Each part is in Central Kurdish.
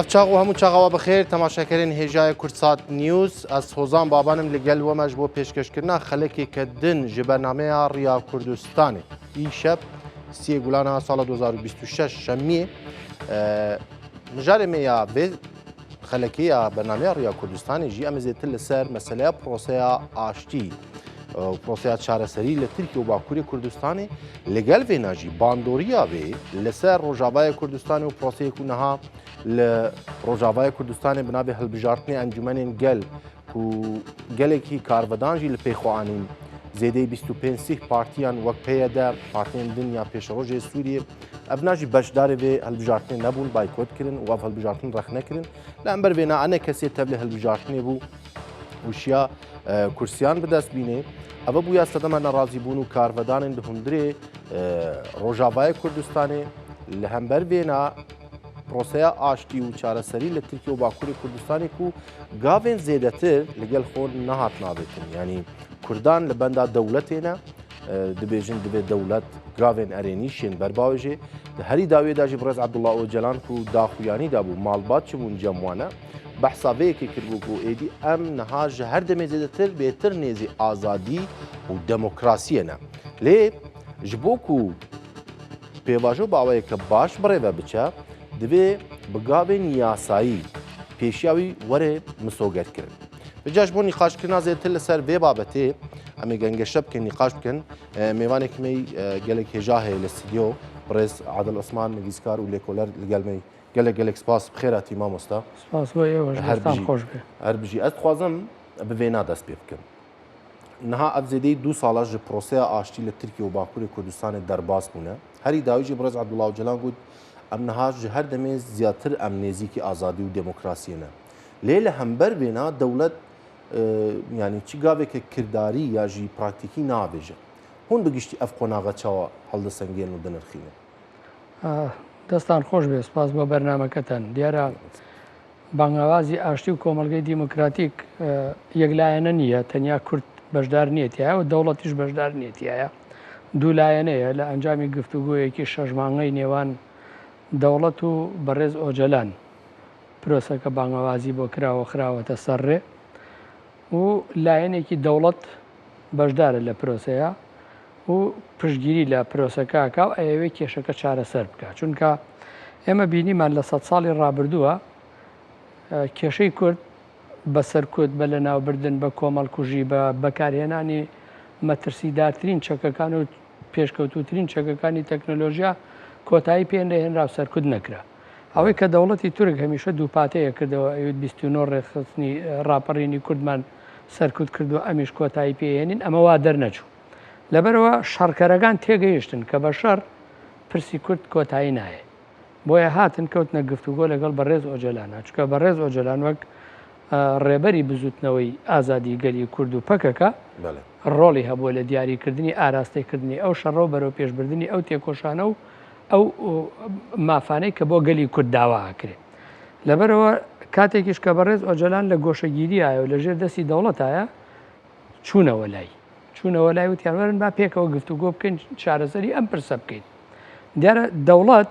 افچاق و همون چاقوا بخیر تماشاکرین هجای کورسات نیوز از حوزان بابانم لگل و مجبور پیشکش کردن خلکی کدن جبرنامه ریا کردستان این شب 3 گلانه سال 2026 شمیه مجال میا به خلکی برنامه ریا کردستان جی امزیت لسر مسئله پروسه آشتی پروسه چارەسەری لە ترکی و باکووری کوردستانی لەگەڵ vێناژی باندۆرییا بێ لەسەر ڕۆژاوای کوردستانی و پرۆسەیەک و نەها لە ڕۆژاوای کوردستانی بنابێ هەڵبژارتنی ئەنجومەنێن گەل و گەلێکی کارڤدانژی لە پێیخواانین زێدەی 25 پارتیان وەک پێیەدا پارتیان دنیا پێشڕۆژێ سووریە ئەبناژی بەشدارێ بێ هەڵبژارتنی نەبوون بایکۆتکردن و هەڵبژارتن ڕەخ نەکردن لە ئەمبەر وێنا ئەنە کەسێ تەب لە هەڵبژارتنێ بوو وشیا کورسیان بدەست بینێ ئەوە بووە سەدەمە نەڕازیبوون و کارڤدانên di hundirê Rojavayê Kurdistanê li hember vêna proseya aştî û çareserî li Tirkiye û Bakurê Kurdistanê ku gavên zêdetir li gel xwe nehat navêtin yanî Kurdan li benda dewletê ne dibêjin divê dewlet gavên erênîşên berbawê jê di herî dawiyê da jî Birêz Ebdullah Öcalan ku daxuyanî da bû malbat çibûn cem wane بحثا ویکی کرد و ایدی ام نهاج هر دم زیادتر بهتر نیزی آزادی و دموکراسی نه لی جبو کو پیواجو باوی که باش برای و بچه دوی بگاوین یاسایی پیشیاوی وره مسوگت کرد بجاش بو نقاش کردن زیادتر لسر وی بابته امی گنگشب که نقاش بکن میوانه کمی گلک هجاهه لستیدیو برز عادل عثمان نویسکار و لیکولر لگلمی gelek spas bixêret İmam Usta. Spas bu ev hoş be. Her bijî ez dixwazim bi vêna dest pê bikim. Niha ev zêdeyî 2 salan ji proseya aştî li Tirkiye û Bakurê Kurdistanê derbas bûne. Herî dawî jî Birêz Ebdullah Öcalan got em niha ji her demê ziyadtir em nêzîkî azadî û demokrasiyê ne. Lê li hember vêna dewlet yanî çi gaveke kirdarî ya jî praktîkî nabêje. Hûn bi giştî ev qonaxa çawa heldisengên û dinirxîne. دەستان خۆش بێ سپاس بۆ بەرنمەکەتان دیارە بانگاوازی ئاشتی و کۆمەلگەی دیموکراتیک یەکلایەنە نییە تەنیا کورد بەشدار نیەتیایە و دەوڵەتیش بەشدار نیەتیایە دوولایەنەیە لە ئەنجامی گفتوگویەکی شەژمانگەی نێوان دەوڵەت و بەڕێز ئۆجەلان پرۆسەکە بانگاوازی بۆ کراوە خراوەتە سەرڕێ و لایەنێکی دەوڵەت بەشدارە لە پرۆسەیە و پشتگیری لە پرۆسەکەکە و ئەوەی کێشەکە چارەسەر بکات چونکە ئێمە بینیمان لە 100 ساڵی ڕابردووە کێشەی کورد بەسەر کورد بە لە ناوبردن بە کۆمەڵکوژی بە بەکارهێنانی مەترسیدارترین چەکەکان و پێشکەوتوترین چەکەکانی تەکنۆلۆژیا کۆتایی پێ هێنرا سەرکوت نەکرا ئەوەی کە دەوڵەتی تورک هەمیشە دووپاتەیە کردەوە ئەوێت 29 ڕێخستنی ڕاپەڕینی کوردمان سەرکوت کردو ئەمیش کۆتایی پێهێنین ئەمە وا دەرنەچوو لەبەرەوە شەڕکەرەکان تێگەیشتن کە بە شەڕ پرسی کورد کۆتایی نایە بۆیە هاتن کەوتنە گفتوگۆ لەگەڵ بەڕێز ئۆجەلانە چکە بەڕێز ئۆجەلان وەک ڕێبەری بزوتنەوەی ئازادی گەلی کورد و پەکەکە ڕۆڵی هەبووە لە دیاریکردنی ئاراستەیکردنی ئەو شەڕۆ بەرەو پێشبردننی ئەو تێکۆشانە و ئەو مافانەی کە بۆ گەلی کورد داواکرێت لەبەرەوە کاتێکیش کە بەڕێز ئۆجەلان لە گۆشەگیریایە و لەژێر دەستی دەوڵەتایە چوونەوە لای چوونەوە لای وتیانوەرن با پێکەوە گفتوگۆ بکەین چارەسەری ئەم پرسە بکەین دیارە دەوڵەت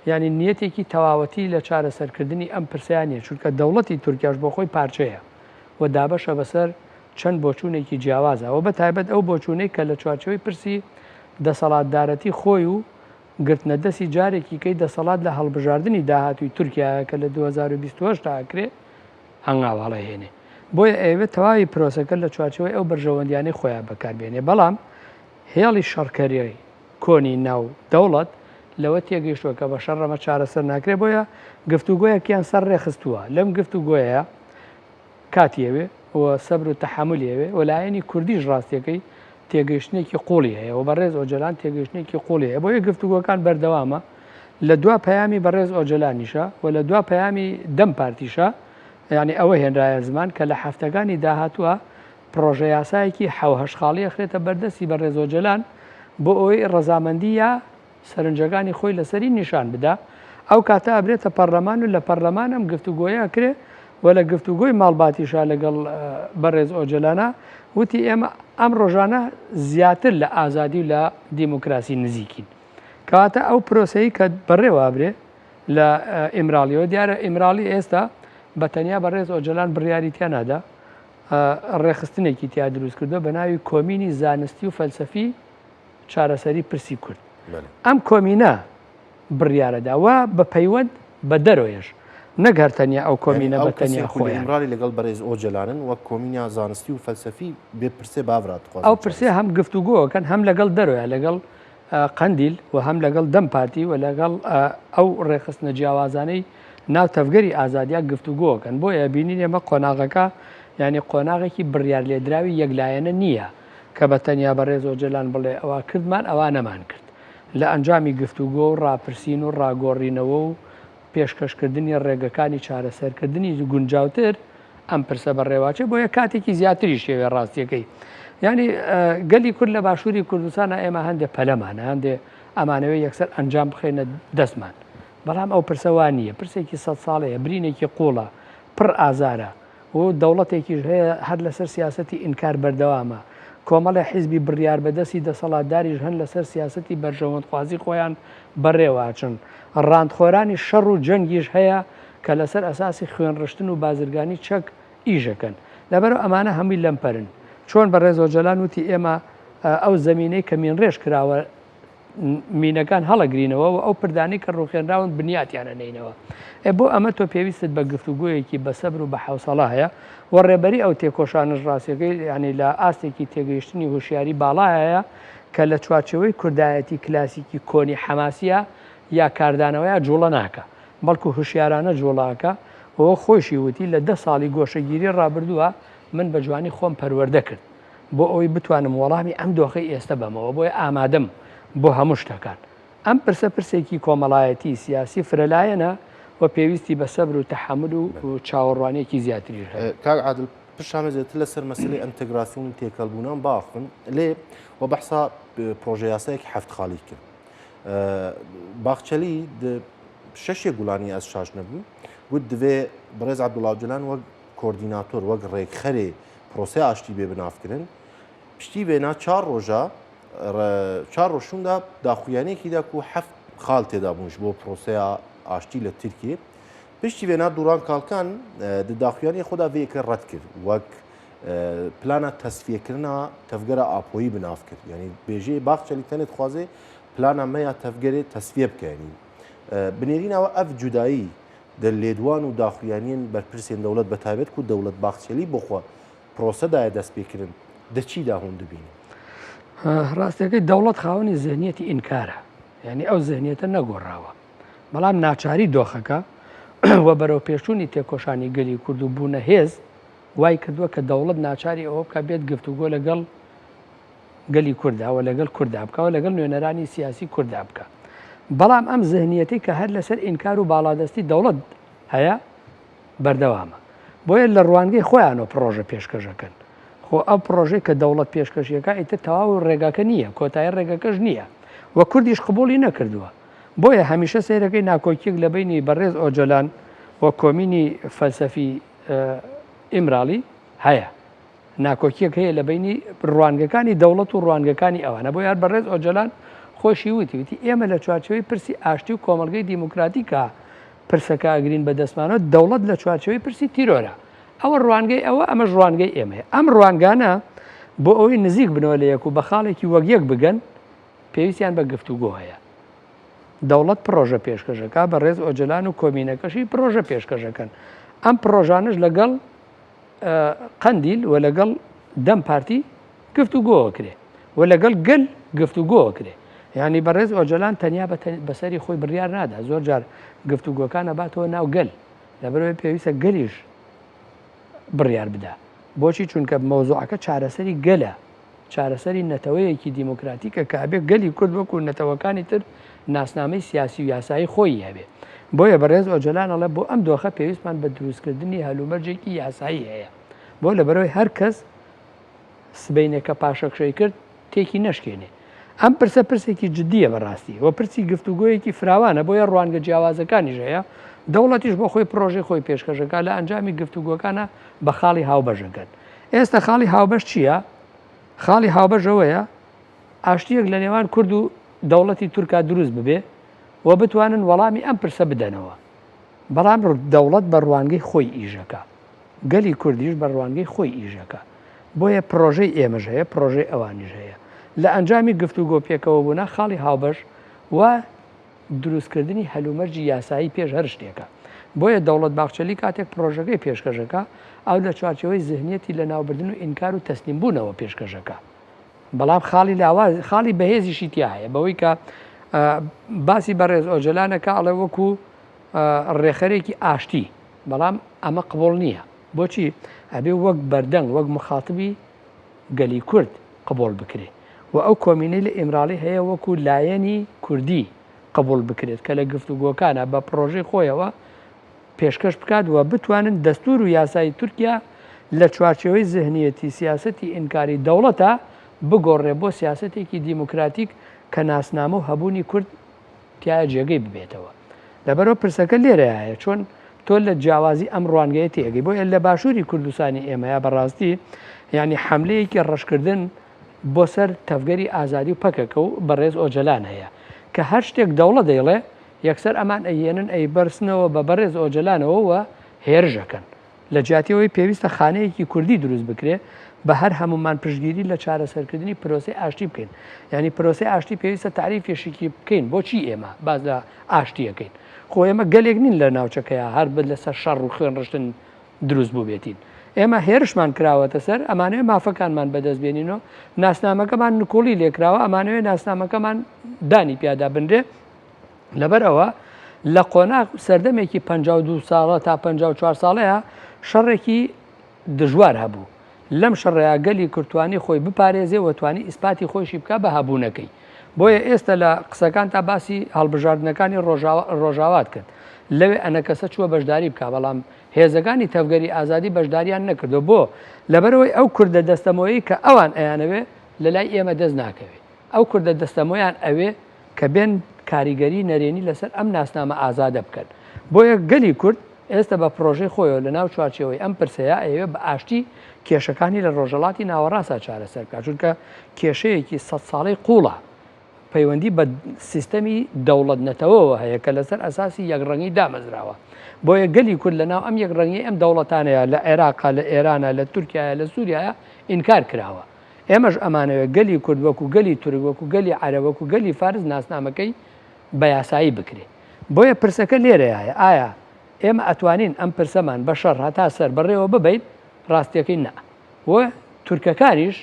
ینی نیەتێکی تەواوەتی لە چارەسەرکردنی ئەم پرسیانە چونکە دەوڵەتی تورکیاش بۆ خۆی پارچەیە و دابەشە بەسەر چەند بۆچوونێکی جیاوازە و بە تایبەت ئەو بۆچوونەی کە لە چوارچەوەی پرسی دەسەڵاتدارەتی خۆی و گرتنە دەستی جارێکی کەی دەسەڵات لە هەڵبژاردننی داهاتووی تورکیا کە لە 2028 تاکرێ هەنگاوەڵە هێنێ بۆیە ئەوێت تەواوی پرۆسەکە لە چوارچەوەی ئەو بەرژەوەندیانەی خۆیان بەکاربێنێ بەڵام هێڵی شەڕکەری کۆنی ناو دەوڵەت لەوە تێگەیشتووە کە بە شەڕەمە چارەسەر ناکرێت بۆیە گفتوگۆیەکیان سەر ڕێخستووە لەم گفتوگۆیە کاتیەوێ و سەبر و تەحملێوێ و لایەنی کوردیش ڕاستیەکەی تێگەیشتێکی قوڵی هەیە و بەڕێز ئۆجەلان تێگەیشتێکی قوڵی هەیە بۆیە گفتوگۆکان بەردەوامە لە دوا پەیامی بەڕێز ئۆجەلانیشە و لە دوا پەیامی دەم پارتیشە یعنی ئەوە هێنرایە زمان کە لە هەفتەکانی داهاتووە پرۆژە یاسایەکی حەوهەشخاڵی ئەخرێتە بەردەستی بەڕێز ئۆجەلان بۆ ئەوەی ڕەزامەندی یا سەرنجەکانی خۆی لەسەری نیشان بدا ئەو کاتە ئەبرێتە پەرلەمان و لە پەرلەمان ئەم گفتوگۆیە کرێ و لە گفتوگۆی ماڵباتیشا لەگەڵ بەڕێز ئۆجەلانە وتی ئێمە ئەم ڕۆژانە زیاتر لە ئازادی و لە دیموکراسی نزیکین کەواتە ئەو پرۆسەی کە بەڕێوابرێ لە ئیمرالیەوە دیارە ئیمرالی ئێستا بە تەنیا بەڕێز ئۆجلان بڕیاری تیانادا ڕێخستنێکی تیا دروست کردو بە ناوی کۆمینی زانستی و فەلسەفی چارەسەری پرسی کورد ئەم کۆمینە بڕیارەدا وە بە پەیوەند بە دەرۆیش نەگەر تەنیا ئەو کۆمینە بە تەنیا خۆیان ئیمرالی لەگەڵ بەڕێز ئۆجلانن وەک کۆمینیا زانستی و فەلسەفی بێ پرسێ باورات ئەو پرسێ هەم گفتوگۆکەن هەم لەگەڵ دەرۆیە لەگەڵ قەندیل و هەم لەگەڵ دەم پارتی و لەگەڵ ئەو ڕێخستنە جیاوازانەی ناو تەفگەری ئازادیا گفتوگۆکەن بۆیە بینین ئێمە قۆناغەکە ینی قۆناغێکی بڕیار لێدراوی یەکلایەنە نییە کە بە تەنیا بەڕێز ئۆجلان بڵێ ئەوە کردمان ئەوە نەمان کرد لە ئەنجامی گفتوگۆ و ڕاپرسین و ڕاگۆڕینەوە و پێشکەشکردنی ڕێگەکانی چارەسەرکردنی گونجاوتر ئەم پرسە بەڕێواچێ بۆیە کاتێکی زیاتری شێوێ ڕاستیەکەی ینی گەلی کورد لە باشووری کوردستانە ئێمە هەندێک پەلەمانە هەندێک ئەمانەوەی یەکسەر ئەنجام بخێنە دەستمان بەڵام ئەو پرسەوان نییە پرسێکی 100 ساڵەیە برینێکی قوڵە پڕ ئازارە و دەوڵەتێکیش هەیە هەر لەسەر سیاسەتی ئینکار بەردەوامە کۆمەڵی حیزبی بڕیار بەدەستی دەسەڵاتداریش هەن لەسەر سیاسەتی بەرژەوەندخوازی خۆیان بەڕێواچن ڕاندخۆرانی شەڕ و جەنگیش هەیە کە لەسەر ئەساسی خوێنڕشتن و بازرگانی چەک ئیژەکەن لەبەرەوە ئەمانە هەمووی لەمپەرن چۆن بەڕێز ئۆجلان وتی ئێمە ئەو زەمینەی کە مینڕێژ کراوە مینەکان هەڵەگرینەوە و ئەو پردانی کە ڕوخێنراون بنیاتیانە نینەوە بۆ ئەمە تۆ پێویستت بە گفتوگویەکی بەسەبر و بە حوسەڵە هەیە و ڕێبەری ئەو تێکۆشانش ڕاستیەکەی ینی لە ئاستێکی تێگەیشتنی هوشیاری باڵا هەیە کە لە چوارچەوەی کوردایەتی کلاسیکی کۆنی حەماسیە یا کاردانەوەیە جوڵە ناکە بەڵکو هوشیارانە جوڵاکە ئەوە خۆشی وتی لە 10 ساڵی گۆشەگیری ڕابردووە من بە جوانی خۆم پەروەردە کرد بۆ ئەوەی بتوانم وەڵامی ئەم دۆخی ئێستا بەمەوە بۆی ئامادەم بۆ هەموو شتەکان ئەم پرسە پرسێکی کۆمەڵایەتی سیاسی فرەلایەنە و پێویستی بە سەبر و تەحمل و چاوەڕوانێکی زیاتری کاک عادل پشامەزێت لەسەر مەسلەی ئەنتەگراسیۆن و تێکەڵبوونان باخن لێ و بەحسا پرۆژە یاسایەکی هەفت خاڵی کرد باخچەلی شەشێک گوڵانی ئەس شاش نەبوو گوت دەوێ بەڕێز عەبدوڵڵا ئۆجلان وەک کۆردیناتۆر وەک ڕێکخەرێ پرۆسەی ئاشتی بێ بنافکردن پشتی بێنا 4 ڕۆژە 4 ڕۆژوندا داخوایانێکیدا و هەفت خاڵ تێدا بوونش بۆ پرۆسەیە ئاشتی لە تورکیە پشتی وێنا دووران کاڵکان داخوایانی خۆدا vêyekê ڕەت کرد وەک پلانە تەسفیەکردنا تەفگەرە ئاپۆیی بناف کرد یعنی بێژەیە باخچەلی تەنێت خوازێ پلانە مەیە تەفگەرێ تەسفیە بکەنی بنێرینەوە ئەف جودایی دە لێدوان و داخوایانین بەرپرسێن دەوڵەت بەتابێت و دەوڵەت باخچەلی بۆخوا پرۆسەدایە دەست پێکردن دەچیدا هەون دەبینی ڕاستیەکەی دەوڵەت خاوەنی زێنیەتی ئینکارە یعنی ئەو زێنیەتە نەگۆڕاوە بەڵام ناچاری دۆخەکە وە بەرەو پێشوونی تێکۆشانی گەلی کورد و بوونە هێز وای کردووە کە دەوڵەت ناچاری ئەوە بکە بێت گفتوگۆ لەگەڵ گەلی کورداوە لەگەڵ کوردا بکەوە لەگەڵ نوێنەرانی سیاسی کووردا بکە بەڵام ئەم زەهنیەتی کە هەر لەسەر ئینکار و باڵادەستی دەوڵەت هەیە بەردەوامە بۆیە لە ڕوانگەی خۆیانەوە پرۆژە پێشکەشەکەن خۆ ئەو پرۆژەی کە دەوڵەت پێشکەشیەکە ئیتر تەواو ڕێگاکە نییە کۆتایی ڕێگەکەش نییە وە کوردیش قبولی نەکردووە بۆیە هەمیشە سیرەکەی ناکۆکیەک لە بینی بەڕێز ئۆجلان وە کۆمینی فەلسەفی ئیمرالی هەیە ناکۆکیەک هەیە لە بینی ڕوانگەکانی دەوڵەت و ڕوانگەکانی ئەوانە بۆ یار بەڕێز ئۆجلان خۆشی وتی ئێمە لە چوارچەوەی پرسی ئاشتی و کۆمەلگەی دیموکراتیکە پرسەکە ئەگرین بە دەستمانەوە دەوڵەت لە چوارچەوەی پرسی تیرۆرە ئەوە ڕوانگەی ئەوە ئەمە ڕوانگەی ئێمەیە ئەم ڕوانگانە بۆ ئەوەی نزیک بنەوە لە یەک و بە خاڵێکی وەک بگەن پێویستیان بە گفتوگۆ هەیە دەوڵەت پرۆژە پێشکەشەکە بە ڕێز ئۆجلان و کۆمینەکەشی پرۆژە پێشکەشەکەن ئەم پرۆژانش لەگەڵ قەندیل و لەگەڵ دەم پارتی گفتوگۆوە کرێ و لەگەڵ گەل گفتوگۆوە کرێ یعنی بەڕێز ئۆجلان تەنیا بەسەری خۆی بڕیار نادا زۆر جار گفتوگۆکانە باتەوە ناو گەل لەبەرەوەی پێویستە گەلیش بڕیار بدا بۆچی چونکە مەوزوعەکە چارەسەری گەلە چارەسەری نەتەوەیەکی دیموکراتیکە کە ئەبێ گەلی کورد وەکو نەتەوەکانی تر ناسنامەی سیاسی و یاسایی خۆی هەبێ بۆیە بەڕێز ئۆجلان ئەڵێ بۆ ئەم دۆخە پێویستمان بە دروستکردنی هەلومەرجێکی یاسایی هەیە بۆ لەبەرەوەی هەر کەس سبەینێکە پاشەکشەی کرد تێکی نەشکێنێ ئەم پرسە پرسێکی جددیە بەڕاستی وە پرسی گفتوگۆیەکی فراوانە بۆیە ڕوانگە جیاوازەکانیش هەیە دەوڵەتیش بۆ خۆی پرۆژەی خۆی پێشکەشەکە لە ئەنجامی گفتوگۆکانە بە خاڵی هاوبەشەکەن ئێستا خاڵی هاوبەش چییە؟ خاڵی هاوبەش ئەوەیە ئاشتیەک لە نێوان کورد و دەوڵەتی تورکا دروست ببێ و بتوانن وەڵامی ئەم پرسە بدەنەوە. بەڵام دەوڵەت بە ڕوانگەی خۆی ئیژەکە، گەلی کوردیش بە ڕوانگەی خۆی ئیژەکە. بۆیە پرۆژەی ئێمەش هەیە، پرۆژەی ئەوانیش هەیە. لە ئەنجامی گفتوگۆ پێکەوە بوونا خاڵی هاوبەش و دروستکردنی هەلومەرجی یاسایی پێش هەر شتێکە. بۆیە دەوڵەت باخچەلی کاتێک پرۆژەکەی پێشکەشەکە ئەو لە چوارچەوەی ذهنیەتی لە ناوبردن و ئینکار و تەسلیمبوونەوە پێشکەشەکە. بەڵام خاڵی لاواز خاڵی بەهێزیشی تیا هەیە بەوەی کە باسی بەڕێز ئۆجلانەکە ئەڵێ وەکو ڕێخەرێکی ئاشتی، بەڵام ئەمە قبول نییە. بۆچی؟ ئەبێ وەک بەردەنگ وەک مخاتبی گەلی کورد قبول بکرێ و ئەو کۆمینەی لە ئیمراڵی هەیە وەکو لایەنی کوردی قبول بکرێت کە لە گفتوگۆکانە بە پرۆژەی خۆیەوە پێشکەش بکات و بتوانن دەستور و یاسایی تورکیا لە چوارچەوەی ذهنیەتی سیاسەتی ئینکاری دەوڵەتە بگۆڕێ بۆ سیاسەتێکی دیموکراتیک کە ناسنامە و هەبوونی کورد تایە جێگەی ببێتەوە. لەبەرەوە پرسەکە لێرە هەیە چۆن تۆ لە جیاوازی ئەم ڕوانگەیە تێگەی بۆ لە باشووری کوردستانی ئێمەیە بەڕاستی ینی حملەیەکی ڕەشکردن بۆ سەر تەفگەری ئازادی و پەکەکە و بەڕێز ئۆجلان هەیە کە هەر شتێک دەوڵە دەیڵێ یەکسەر ئەمان ئەهێنن ئەی بەرسنەوە بە بەڕێز ئۆجلانەوە و هێرژەکەن لە جیاتیەوەی پێویستە خانەیەکی کوردی دروست بکرێ بە هەر هەمومان پشتگیری لە چارەسەرکردنی پرۆسی ئاشتی بکەین. ینی پرۆسی ئاشتی پێویستە تعریفێشێکی بکەین بۆچی ئێمە باز لە ئاشتیەکەین. خۆ ئێمە گەلێک نین لە ناوچەکەیە هەر بە لەسەر شەڕ و خوێن ڕشتن دروست بوو بێتین. ئێمە هێرشمان کراوەتە سەر ئەمانەوێ مافەکانمان بەدەستبێنینەوە ناسنامەکەمان نکۆڵی لێکراوە ئەمانەوێ ناسنامەکەمان دانی پیادا بنرێ. لەبەرەوە لە قۆناغ سەردەمێکی 52 ساڵە تا 54 ساڵەیە شەڕێکی دژوار هەبوو. لەم شەڕەیە گەلی کورتوانی خۆی بپارێزێ وەتوانی ئیسپاتی خۆشی بکە بە هەبوونەکەی. بۆیە ئێستا لە قسەکان تا باسی هەڵبژاردنەکانی ڕۆژاوات کرد. لەوێ ئەنە کەسە چووە بەشداری بکە بەڵام هێزەکانی تەفگەری ئازادی بەشداریان نەکردو بۆ لەبەرەوەی ئەو کوردە دەستەمەوەی کە ئەوان ئەیانەوێ لە لای ئێمە دەست ناکەوێت. ئەو کوردە دەستەمۆیان ئەوێ کە بێن کاریگەری نەرێنی لەسەر ئەم ناسنامە ئازادە بکەن. بۆیە گەلی کورد ئێستا بە پرۆژەی خۆیەوە لە ناو چوارچەوەی ئەم پرسەیە ئەوێ بە ئاشتی کێشەکانی لە ڕۆژەڵاتی ناوەڕاستە چارەسەر بکات چونکە کێشەیەکی 100 ساڵەی قوڵە پەیوەندی بە سیستەمی دەوڵەت نەتەوەەوە هەیە کە لەسەر ئەساسی یەکڕەنگی دامەزراوە. بۆیە گەلی کورد لە ناو ئەم یەکڕەنگی ئەم دەوڵەتانەیە لە عێراقا لە ئێرانە لە تورکایە لە سووریایە ئینکار کراوە. ئێمەش ئەمانەوە گەلی کورد وەکو گەلی تورک وەکو گەلی عەرەب وەکو گەلی فارس ناسنامەکەی بە یاسایی بکرێ. بۆیە پرسەکە لێرەیە هەیە ئایا ئێمە ئەتوانین ئەم پرسەمان بە شەڕ هەتا سەر بەڕێوە ببەیت ڕاستیەکەی نا و تورکەکانیش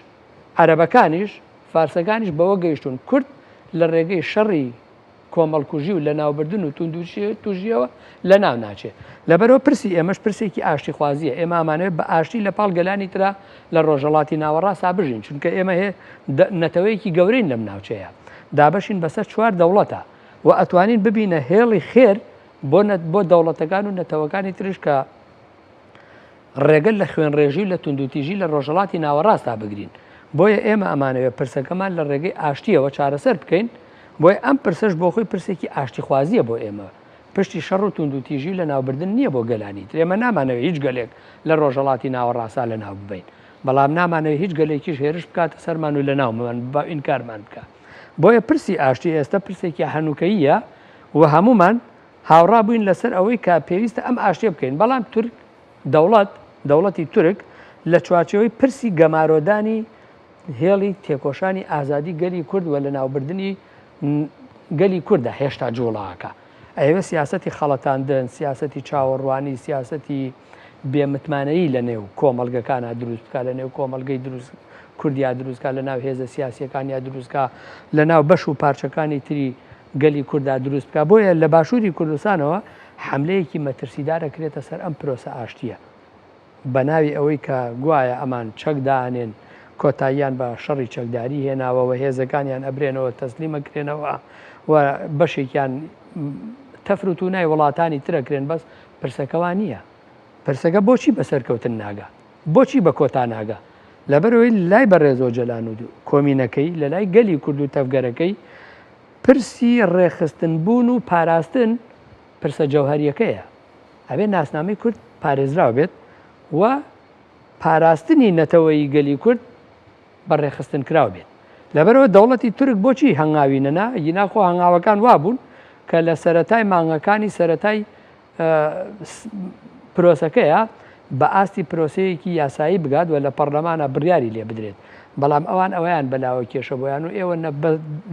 عەرەبەکانیش فارسەکانیش بەوە گەیشتون کورد لە ڕێگەی شەڕی کۆمەڵکوژی و لە ناوبردن و توژیەوە لە ناو ناچێت. لەبەرەوە پرسی ئێمەش پرسێکی ئاشتی خوازیە ئێمە ئامانەوێت بە ئاشتی لە پاڵ گەلانی ترا لە ڕۆژەڵاتی ناوەڕاستا بژین چونکە ئێمە هەیە نەتەوەیەکی گەورەین لەم ناوچەیە دابەشین بەسەر 4 دەوڵەتە و ئەتوانین ببینە هێڵی خێر بۆ دەوڵەتەکان و نەتەوەکانی ترش کە ڕێگەل لە خوێنڕێژی لە توندوتیژی لە ڕۆژەڵاتی ناوەڕاستا بگرین. بۆیە ئێمە ئەمانەوێت پرسەکەمان لە ڕێگەی ئاشتیەوە چارەسەر بکەین. بۆیە ئەم پرسەش بۆ خۆی پرسێکی ئاشتی خوازیە بۆ ئێمە پشتی شەڕ و توندوتیژی لە ناوبردن نییە بۆ گەلانی تر. ئێمە نامانەوێت هیچ گەلێک لە ڕۆژەڵاتی ناوەڕاستا لە ناو ببین بەڵام نامانەوێت هیچ گەلێکیش هێرش بکاتە سەرمان و لە ناومان با ئینکارمان بکە. بۆیە پرسی ئاشتی ئێستا پرسێکی هەنووکەییە و هەمومان هاوڕا بووین لەسەر ئەوەی کە پێویستە ئەم ئاشتیە بکەین. بەڵام تورک دەوڵەتی تورک لە چوارچەوەی پرسی گەمارۆدانی هێڵی تێکۆشانی ئازادی گەلی کورد و لە ناوبردنی گەلی کووردە هێشتا جوڵاکە. ئەوێ سیاسەتی خەڵەتاندن سیاسەتی چاوەڕوانی سیاسەتی بێمتمانەیی لە نێو کۆمەلگەکانە دروست بکە لە نێو کۆمەلگەی دروست کوردیا دروستکە لە ناو هێزە سیاسیەکانیا دروستکە لە ناو بەش و پارچەکانی تری گەلی کووردا دروست بکە. بۆیە لە باشووری کوردستانەوە حملەیەکی مەترسیدارە کرێتە سەر ئەم پرۆسە ئاشتیە بە ناوی ئەوەی کە گوایە ئەمان چەک دانێن کۆتاییان بە شەڕی چەکداری هێناوەوە هێزەکانیان ئەبرێنەوە تەسلیمەکرێنەوە و بەشێکیان تەفروتونای وڵاتانی ترەکرێن بەس پرسەکەوان نییە. پرسەکە بۆچی بەسەرکەوتن ناگا بۆچی بە کۆتا ناگا لەبەرەوەی لای بەڕێز ئۆجەلان و کۆمینەکەی لە لای گەلی کورد و تەفگەرەکەی پرسی ڕێخستن بوون و پاراستن پرسە جەوهەریەکەیە. ئەبێ ناسنامەی کورد پارێزراو بێت و پاراستنی نەتەوەی گەلی کورد بەڕێخستن کراو بێت. لەبەرەوە دەوڵەتی تورک بۆچی هەنگاوی نەنا ییناخۆ هەنگاوەکان وابوون کە لە سەرەتای مانگەکانی سەرەتای پرۆسەکەیە بە ئاستی پرۆسەیەکی یاسایی بگات و لە پەرلەمانە بڕیاری لێ بدرێت بەڵام ئەوان ئەویان بەلاوە کێشە بۆیان و ئێوە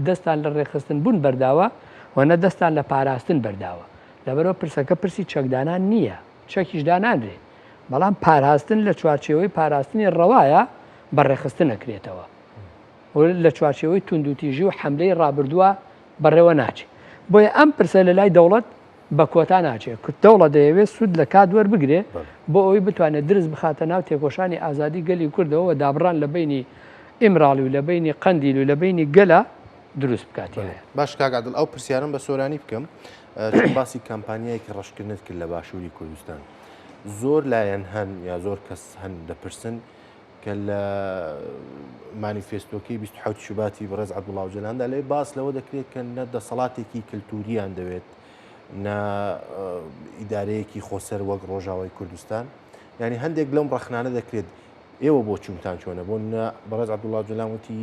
دەستان لە ڕێخستن بوون بەرداوە و نە دەستان لە پاراستن بەرداوە لەبەرەوە پرسەکە پرسی چەکدانان نییە چەکیش دانانرێ بەڵام پاراستن لە چوارچێوەی پاراستنی ڕەوایە بە ڕێخستن نەکرێتەوە لە چوارچێوەی توندوتیژی و حملەی ڕابردووە بەڕێوە ناچێت بۆیە ئەم پرسە لە لای دەوڵەت بە کۆتا ناچێت دەوڵەت دەیەوێت سوود لە کات وەربگرێ بۆ ئەوەی بتوانێت درست بخاتە ناو تێکۆشانی ئازادی گەلی کوردەوە دابڕان لە بینی ئیمراڵی و لە بینی قەندیل و لە بینی گەلە دروست بکاتێنێ باش کاگادڵ ئەو پرسیارم بە سۆرانی بکەم باسی کامپانیایەکی ڕەشکردنت کرد لە باشووری کوردستان زۆر لایەن هەن یا زۆر کەس هەن دەپرسن کە لە مانیفێستۆکەی 27 شوباتی بەڕێز عەبدوڵڵا ئۆجەلاندا لێ باس لەوە دەکرێت کە نە دەسەڵاتێکی کلتوریان دەوێت نە ئیدارەیەکی خۆسەر وەک ڕۆژاوای کوردستان ینی هەندێک لەم ڕەخنانە دەکرێت ئێوە بۆ چومتان چۆنە بۆ بەڕێز عەبدوڵڵا ئۆجەلان وتی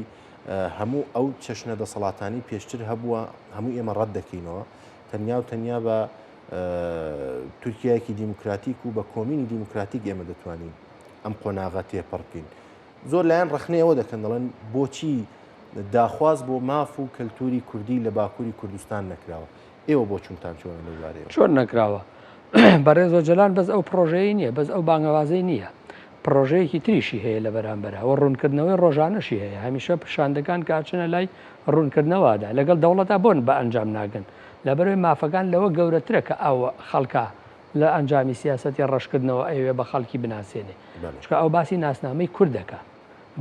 هەموو ئەو چەشنە دەسەڵاتانی پێشتر هەبووە هەموو ئێمە ڕەت دەکەینەوە تەنیا و تەنیا بە تورکیایەکی دیموکراتیک و بە کۆمینی دیموکراتیک ئێمە دەتوانین ئەم قۆناغا تێپەڕکەین زۆر لایەن ڕخنەوە دەکەن دەڵێن بۆچی داخواز بۆ ماف و کەلتوری کوردی لە باکووری کوردستان نەکراوە ئێوە بۆ چونتان چۆن لەوارەیە چۆن نەکراوە بەڕێز ئۆجەلان بەس ئەو پرۆژەیە نییە بەس ئەو بانگەوازەی نییە پرۆژەیەکی تریشی هەیە لە بەرامبەرەوە ڕوونکردنەوەی ڕۆژانەشی هەیە هەمیشە پیشاندەکان کاچنە لای ڕوونکردنەوەدا لەگەڵ دەوڵەتە بۆن بە ئەنجام ناگەن لەبەرەوەی مافەکان لەوە گەورەترە کە ئەوە خەڵکە لە ئەنجامی سیاسەتی ڕەشکردنەوە ئەوێ بە خەڵکی بناسیێنێ چکە ئەو باسی ناسنامەی کوردەکە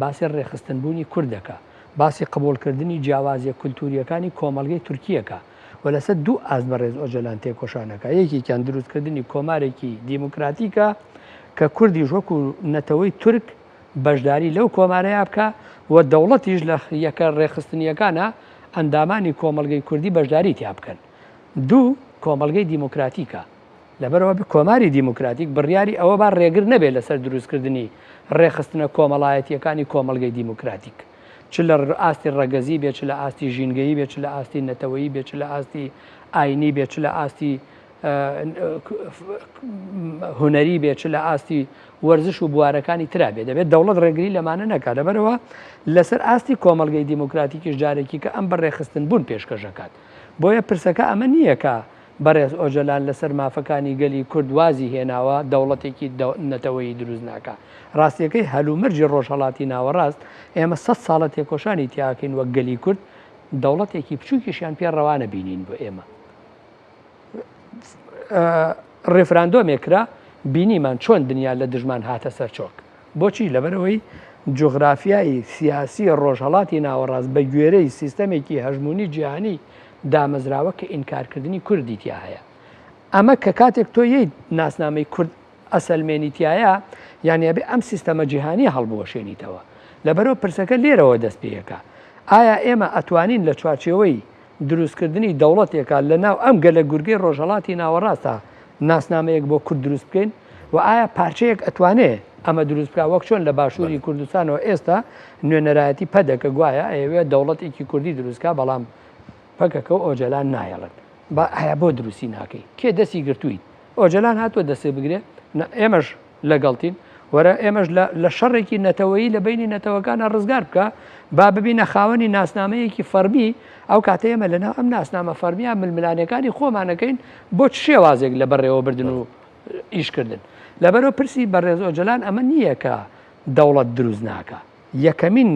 باسی ڕێخستنبوونی کوردەکە باسی قبولکردنی جیاوازیە کولتوریەکانی کۆمەڵگەی تورکیەکە و لەسەر دوو ئاست بەڕێز ئۆجەلان تێکۆشانەکە یەکێکیان دروستکردنی کۆمارێکی دیموکراتیکە کە کوردی وەکو نەتەوەی تورک بەشداری لەو کۆمارەیە بکە و دەوڵەتیش لە یەکە ڕێخستنیەکانە ئەندامانی کۆمەڵگەی کوردی بەشداری تیا بکەن دوو کۆمەڵگەی دیموکراتیکە لەبەرەوە کۆماری دیموکراتیک بڕیاری ئەوە با ڕێگر نەبێت لەسەر دروستکردنی ڕێخستنە کۆمەڵایەتیەکانی کۆمەڵگەی دیموکراتیک چ لە ئاستی ڕەگەزی بێت چ لە ئاستی ژینگەیی بێت چ لە ئاستی نەتەوەیی بێت چ لە ئاستی ئاینی بێت چ لە ئاستی هوەری بێت چ لە ئاستی وەرزش و بوارەکانی ترا بێت دەبێت دەوڵەت ڕێگری لەمانە نەکات لەبەرەوە لەسەر ئاستی کۆمەڵگەی دیموکراتیکیش جارێکی کە ئەم بەڕێخستن بوون پێشکەشەکات بۆیە پرسەکە ئەمە نییە کە بەڕێز ئۆجەلان لەسەر مافەکانی گەلی کوردوازی هێناوە دەوڵەتێکی نەتەوەی دروست ناکە ڕاستیەکەی هەلومەرجی ڕۆژهەڵاتی ناوەڕاست ئێمە 100 ساڵە تێکۆشانی تیاکەین وەک گەلی کورد دەوڵەتێکی بچووکیشیان پێ ڕەوانە بینین بۆ ئێمە ڕێفراندۆمێکرا بینیمان چۆن دنیا لە دژمان هاتە سەر چۆک بۆچی لەبەرەوەی جوغرافیایی سیاسی ڕۆژهەڵاتی ناوەڕاست بە گوێرەی سیستەمێکی هەژمونی جیهانی دامەزراوە کە ئینکارکردنی کوردی تیا هەیە ئەمە کە کاتێک تۆ یەی ناسنامەی کورد ئەسەلمێنیتیایە یانە بێ ئەم سیستەمە جیهانی هەڵبوەشێنیتەوە لەبەرەوە پرسەکە لێرەوە دەست پێیەکە ئایا ئێمە ئەتوانین لە چوارچێوەی دروستکردنی دەوڵەتێکە لە ناو ئەم گەلە گورگەی ڕۆژهەڵاتی ناوەڕاستە ناسنامەیەک بۆ کورد دروست بکەین و ئایا پارچەیەک ئەتوانێت ئەمە دروست بکە وەک چۆن لە باشووری کوردستانەوە ئێستا نوێنەرایەتی پەدەکە گوایە ئەوێ دەوڵەتێکی کوردی دروستکە بەڵام پەکەکە و ئۆجەلان نایەڵێت بە هەیە بۆ دروستی ناکەی کێ دەستی گرتوویت ئۆجەلان هاتووە دەسێ بگرێ ئێمەش لەگەڵتین وەرە ئێمەش لە شەڕێکی نەتەوەیی لە بینی نەتەوەکانە ڕزگار بکە با ببینە خاوەنی ناسنامەیەکی فەرمی ئەو کاتە ئێمە لەناو ئەم ناسنامە فەرمیان ململانەکانی خۆمانەکەین بۆ شێوازێک لە بەڕێوە بردن و ئیشکردن لەبەرەوە پرسی بەڕێز ئۆجەلان ئەمە نییە کە دەوڵەت دروست ناکە یەکەمین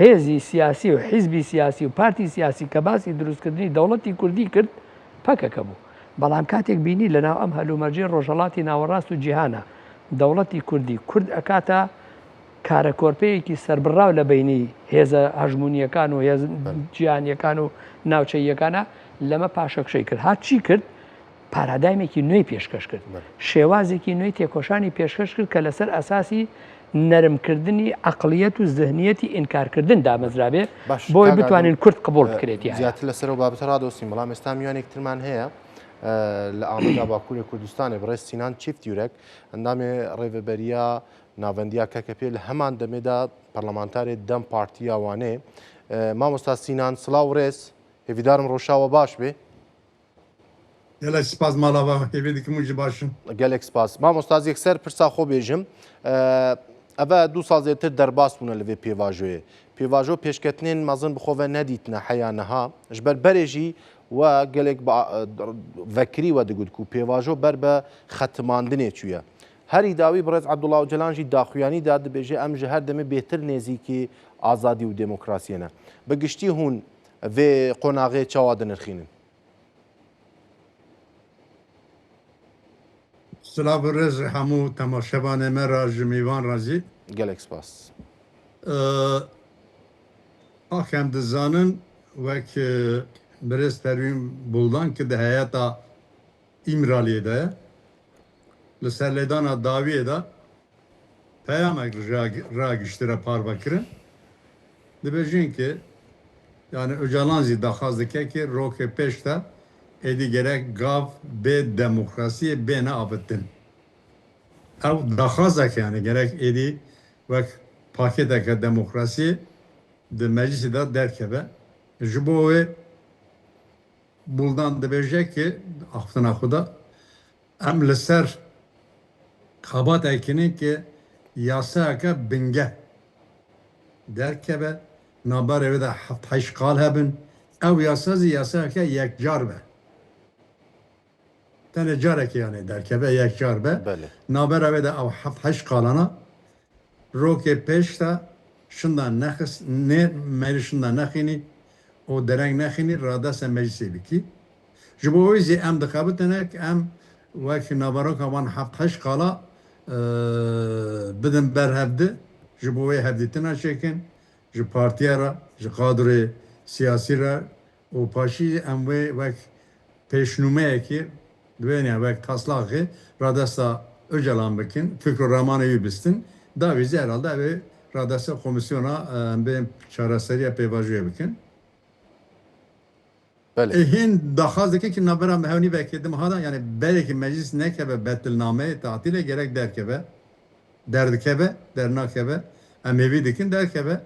هێزی سیاسی و حیزبی سیاسی و پارتی سیاسی کە باسی دروستکردنی دەوڵەتی کوردی کرد پەکەکە بوو بەڵام کاتێک بینی لەناو ئەم هەلومەرجی ڕۆژهەڵاتی ناوەڕاست و جیهانە دەوڵەتی کوردی کورد ئەکاتە کارە کۆرپەیەکی سەربڕاو لە بینی هێزە هەژمونیەکان و هێز جیهانیەکان و ناوچەیەکانە لەمە پاشەکشەی کرد هاچی کرد پارادایمێکی نوێی پێشکەش کرد شێوازێکی نوێی تێکۆشانی پێشکەش کرد کە لەسەر ئەساسی نەرمکردنی عقلیەت و زەهنیەتی ئینکارکردن دامەزرابێ بۆی بتوانین کورد قبول بکرێتی زیاتر لەسەر و بابەتە ڕادۆسین بەڵام ئێستا میوانێکترمان هەیە لە ئامادە باکووری کوردستانی بڕێز سینان چیفتیورەک ئەندامێ ڕێڤەبەریە ناوەندیا کەکە پێ لە هەمان دەمێدا پەرلەمانتارێ دەم پارتیاوانێ مامۆستا سینان سڵاو ڕێز هێویدارم ڕۆژاوە باش بێ Gelek spas malava hevedi ki muci başın. gelek spas. Mamosta yekser pirsa xwe bêjim. Ev 2 sal zêtir derbas bûne li vê pêvajoyê. Pêvajo pêşketinên mezin bi xwe ve nedîtine heya niha. Ji ber berê jî we gelek vekirî we digot ku pêvajo ber be xetimandinê çûye. Herî dawî Birêz Ebdullah Öcalan jî daxuyanî da dibêje em ji her demê bêtir nêzîkî azadî û demokrasiyê ne. Bi giştî hûn vê qonaxê çawa dinirxînin. Sılav rez hamu temaşevan mera jimivan razı. Gelek spas. Ahem dizanın ve ki biraz tervim buldan ki de hayata İmraliye'de Liserledana Daviye'de peyamek ragiştire parvakirin dibejin ki yani Öcalanzi dahazdike ki roke peşte edi gerek gav be demokrasiye bene abettin. Ev dahazak yani gerek edi ve paketeke demokrasi de meclisi de derkebe. Jibo buldan dibejek ki aftına xuda em li ser kabat ekinin ki yasaka binge derkebe nabar evi de haftayş kal hebin ev yasaka yekcar be tane carek yani derkebe yekcar be nabar evi de ev haftayş kalana roke peşta şundan nexis ne meri şundan nexini o dereng nexini rada se meclisi biki jibo izi em dikabitenek em وقتی نبارک آن هفتش کالا بدن بر هفته جبوی هفته نشکن ج پارتیا را ج قادر سیاسی را و پاشی اموی وقت پیشنمه کی دوینه وقت taslakı radasa öcalan bakın fikr ramanı bistin davizi herhalde ve radasa komisyona benim çareseriye peyvacıya bakın. Hin dahazdaki ki nabera mehvni bekledim hala yani belki meclis ne kebe betilname tatile gerek derkebe derdikebe dernakebe emevi dikin derkebe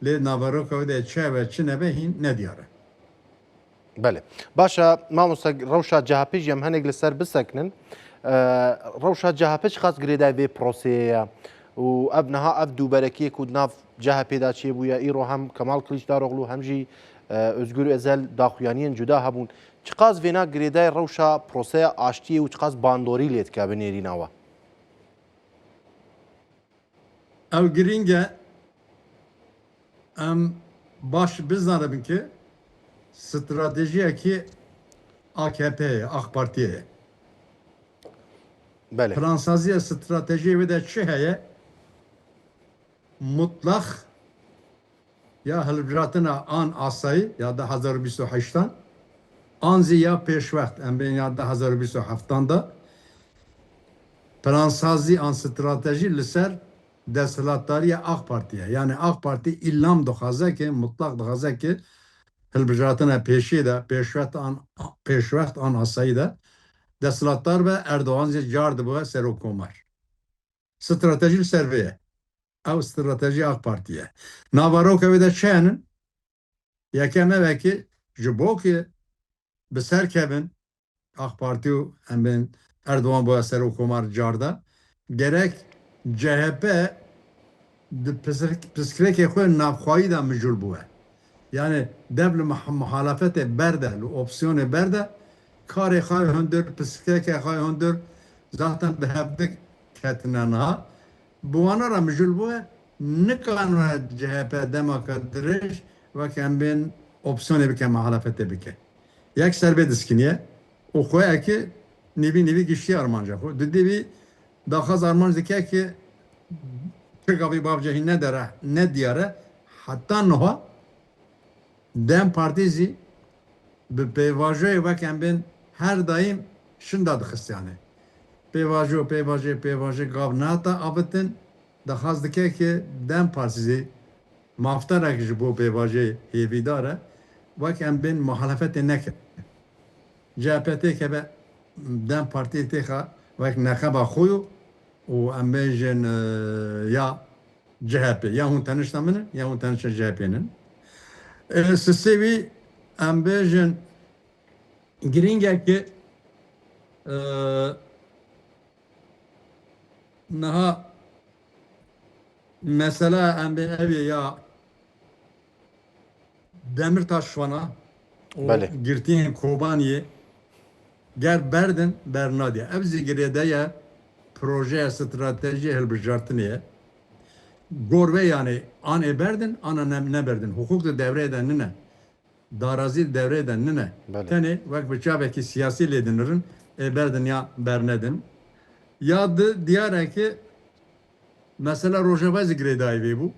le nabero kavde çeve çinebe hin ne diyare. Bele. Başa mamusa rewşa CHP jî em hinek li ser bisekinin. Rewşa CHP xas girêda vê proseyê û ev niha ev dûberekiyê ku nav CHP da çêbûye îro hem Kemal Kılıçdaroğlu hem jî Özgür Özel daxuyaniyên cuda hebûn. Çiqas vêna girêdayê rewşa proseya aştiyê û çiqas bandorî lê dike bi nêrîna we. Ev giringe em baş biznanibin ki stratejiyekî AKP'ye, AK Parti'ye. Bele. Fransaziye stratejiye ve de çi heye mutlak ya hilbijatına an asayı ya da 2028'tan an ziya peşvekt em ben ya da 2027'dan da Fransazi an strateji liser deshilatariye AK Parti'ye yani AK Parti illam dixwaze ki mutlak dixwaze ki hilbijatına peşi de peşvekt an asayı da deshilatar ve Erdoğan cardı bu serokomar strateji serveye ev strateji AK Parti'ye. Navarroke de çenin yekeme veki jibo ki beser kevin AK Parti hem Erdoğan bu eser hukumar carda gerek CHP psikreke xwe navxwayi da mecul bûye. Yani devl muhalefete berde, opsiyonu berde karê xwe hundir, psikreke xwe hundir zaten bi hevdik ketine niha buwana ra mecul bûye nikanûne CHP demokrat dirêj wek em bên opsiyonê bike muhalefetê bike. Yek serbê diskiniye û xweyekî nîvî giştî armanca xwe. Di dîvî daxwaz armanc dike ki Türkavî bavcehî nedere ne diyare heta niha Dem Partî zî bi pêvajoyê wek em bên her daîm şinda dixist yani. Pêvajo gav nata abitin dixwaz dike ki Dem Partî mafterek ji bo pêvajê hêvîdar e wek em bên muhalefetê neke. CHP tê keve Dem Partî têxa wek nexeba xwe û em bêjin ya CHP ya hûn tenişta min in ya hûn tenişta CHP'nin. Sisêvî em bêjin giringekî Naha mesela em evi ya Demirtaş şwana o Bəli. girtiğin Kobaniye ger berdin bernadiye. Evzi girede ya proje strateji helbijartiniye. Gorve yani an eberdin ana ne berdin. Hukuk da devre eden ne? Darazi devre eden ne? Bəli. Tani vak bıçabeki siyasi ledinirin eberdin ya bernedin. Ya da diğer ki mesela Rojava zikredayı ve bu.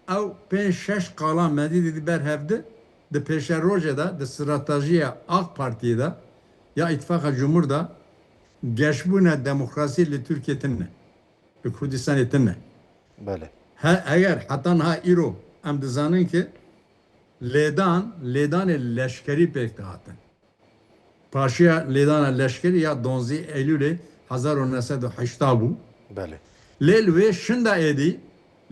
Ev 5-6 kalan medidi ber hevdi de peşer Rojada de stratejiye AK Parti'de ya İttifaka Cumhur'da geçbune demokrasi li Türkiye'tin ne? Kürdistan etin ne? Bəli. Eğer hatan ha iro em dizanın ki ledan leşkeri pek dağıtın. Paşaya ledan leşkeri ya 11 Eylül 1980 bu. Bəli. Lel ve şunda edi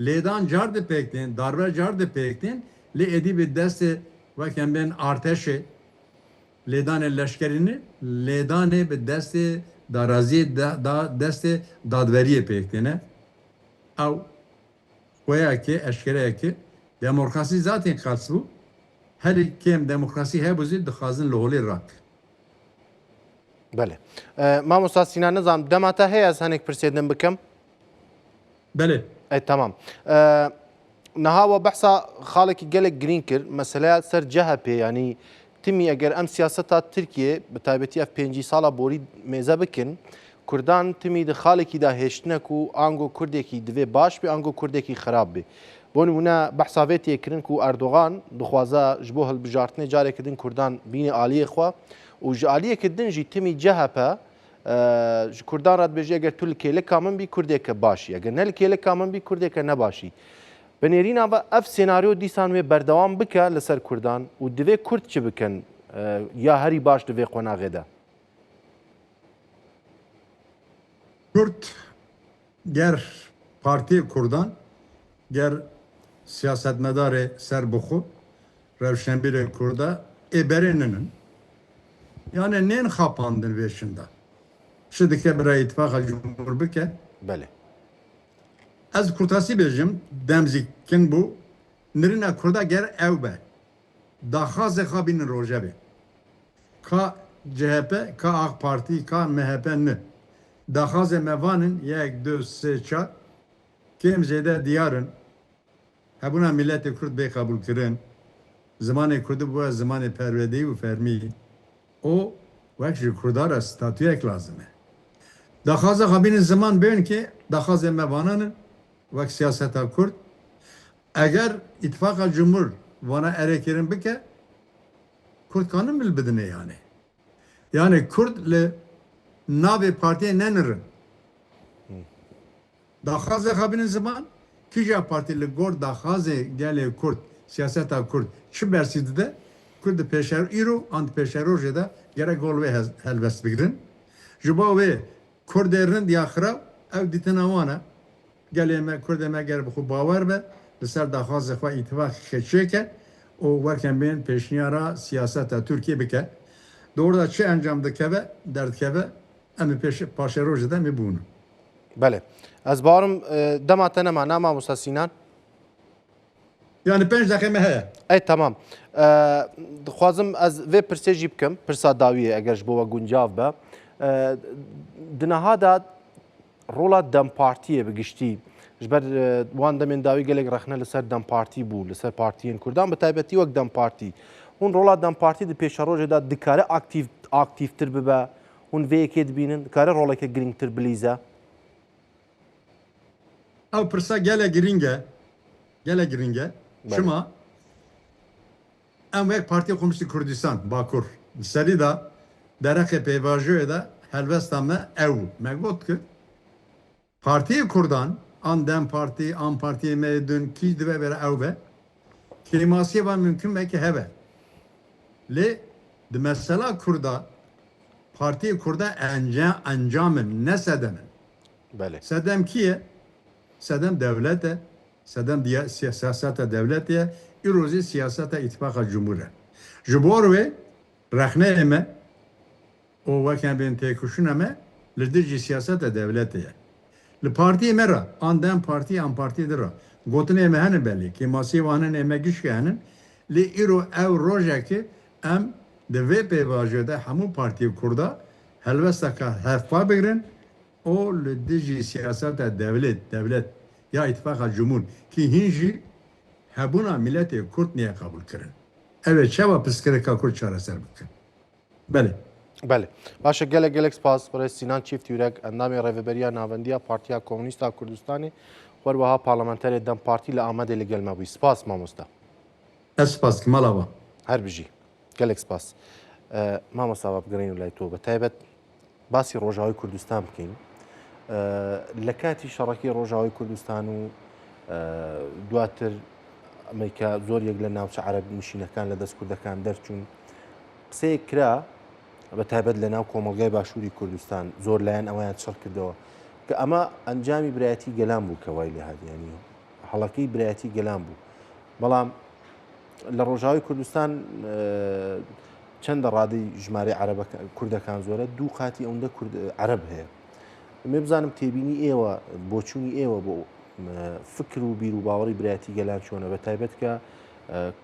ledan cardı pektin, darbe cardı pektin, le edi bir deste ve ben arteşe ledan leşkerini ledan bir deste darazi da deste dadveriye pektine. Av koya ki eşkere ki demokrasi zaten kalsbu her kim demokrasi hebuzi dıxazın loholi rak. Bəli. Mamosta Sinan Nizam demata heye az hinek pirsêdin bikim? Bele. Tamam. Niha we behsa xalekî gelek girîng kir. Mesela ser CHP yani timî eger em siyaseta Tirkiye bi taybetî ev 5 sala borî mêze bikin, Kurdan timî di xalekî da hêştinek û ango Kurdekî divê baş be ango Kurdekî xerab be. Bo nîmûne behsa vê tê kirin ku Erdogan dixwaze ji bo hilbijartinê carekî din Kurdan bîne aliyê xwe û ji aliyekî din jî timî CHP ji Kurdan re dibêje eger tu li kêleka min bî Kurdeke başî. Eger ne li kêleka min bî Kurdeke nebaşî. Bi nêrîna ve ev senaryo dîsan wê berdewam bike li ser Kurdan û divê Kurd çi bikin ya herî baş divê qonagê de. Kürt ger Parti Kurdan ger siyasetmedarı serbixu Revşenbir Kurda ebereninin yani nen xapandın veşinde. Şidike bir ittifaka cumhur bike Bəli. az kurtası bejim demzikin bu nirine Kurda ger evbe daha zekabinin rojabe ka CHP ka AK Parti ka MHP ne daha zemevanın 1 2 3 4 kimzede diyarın hebuna milleti Kürt bey kabul kirin zamanı Kürt'ü bu zamanı pervedeyi ve fermi o vekşi Kurdara statüyek lazım. Daha zekabinin zaman ben ki daha zemevanın vek siyaseta Kürt eğer ittifaka cumhur vana erekirin bike Kürt kanın bilbidine yani. Yani Kürt le navi partiye nenirin. Daha zekabinin zaman Kija partili gor daha gele Kürt siyaseta Kürt şu bersidi de Kürt peşer iro ant peşer rojeda gerek gol ve helbest bigrin. Juba ve Kürtlerin diyakra ev ditinavana geleme Kürt'e ger bu bavar be ser daha zekva ittifak keçeke o varken ben peşniyara siyaseta Türkiye bike. Doğru da çi encamda keve dert keve emi peşer rojeda mi bunu. Bəli. Ez barim dema te nema na Mamosta Sinan. Yani 5 dakika heye. Tamam. Dixwazim ez vê pirsê jî bikim, pirsa dawiyê eger ji bo we guncav be. Di niha da rola Dem Partiyê bi giştî ji ber wan demên dawî gelek rexne li ser Dem Partî bû, li ser partiyên Kurdan bi taybetî wek Dem Partî. Hûn rola Dem Partî di pêşerojê de dikare aktivtir bibe, hûn vê yekê dibînin, dikare roleke girîngtir bilîze. Ev pirsa gele giringe şuma em vek Partiya Komünist Kurdistan Bakur seri da dereke peyvajoya da helvesta me ev me got ki Partiya Kurdan an Dem Parti an Partiya me dün ki dibe bere ev be kelimasiye var mümkün belki heve le de mesela Kurda Partiya Kurda encamın ne sedemin Bəli. sedem kiye sedem devlete sedem diye siyasete devletiye irozi siyasete ittifaka cumhuriyet. Jibor ve rahne eme او وکن بین تکوشون همه لدرجی سیاست دولتیه لپارتی مرا آن دم پارتی درا گوتن امهن بلی که ماسی وانن امگیش که هنن لی ایرو او روژه که ام دوی پی واجده همون پارتی کرده هلوسته که هفپا بگرن او لدرجی سیاست دولت یا اتفاق جمهور که هنجی هبونا ملت کرد نیه قبول کرن اوه چه و پسکره که کرد چاره سر بکن بله بله باشه گلک سپاس برای سینان چیفت یورک اندامی ریوبریا ناوندیا پارتیا کمونیستا کردستانی وروها پارلمانتری دم پارتی لآمده لگل مبوی سپاس ماموستا سپاس که مالا با هر بجی گلک سپاس ماموستا و بگرین ولای تو بتایبت باسی روژاوی کردستان بکین لکاتی شرکی روژاوی کردستان و دواتر ئەمریکا زۆر یەک لە ناوچە عەرەب نشینەکان لە دەست کوردەکان دەرچوون قسەیەک کرا بە تایبەت لە ناو کۆمەڵگای باشووری کوردستان زۆر لایەن ئەویان چڕ کردەوە کە ئەمە ئەنجامی برایەتی گەلان بوو کە وای لێ هاتیانی هەڵەکەی برایەتی گەلان بوو بەڵام لە ڕۆژاوی کوردستان چەندە ڕادەی ژمارە کوردەکان زۆرە دوو قاتی ئەوەندە عەرەب هەیە مێ بزانم تێبینی ئێوە بۆچوونی ئێوە بۆ فکر و بیر و باوەڕی برایەتی گەلان چۆنە بە تایبەت کە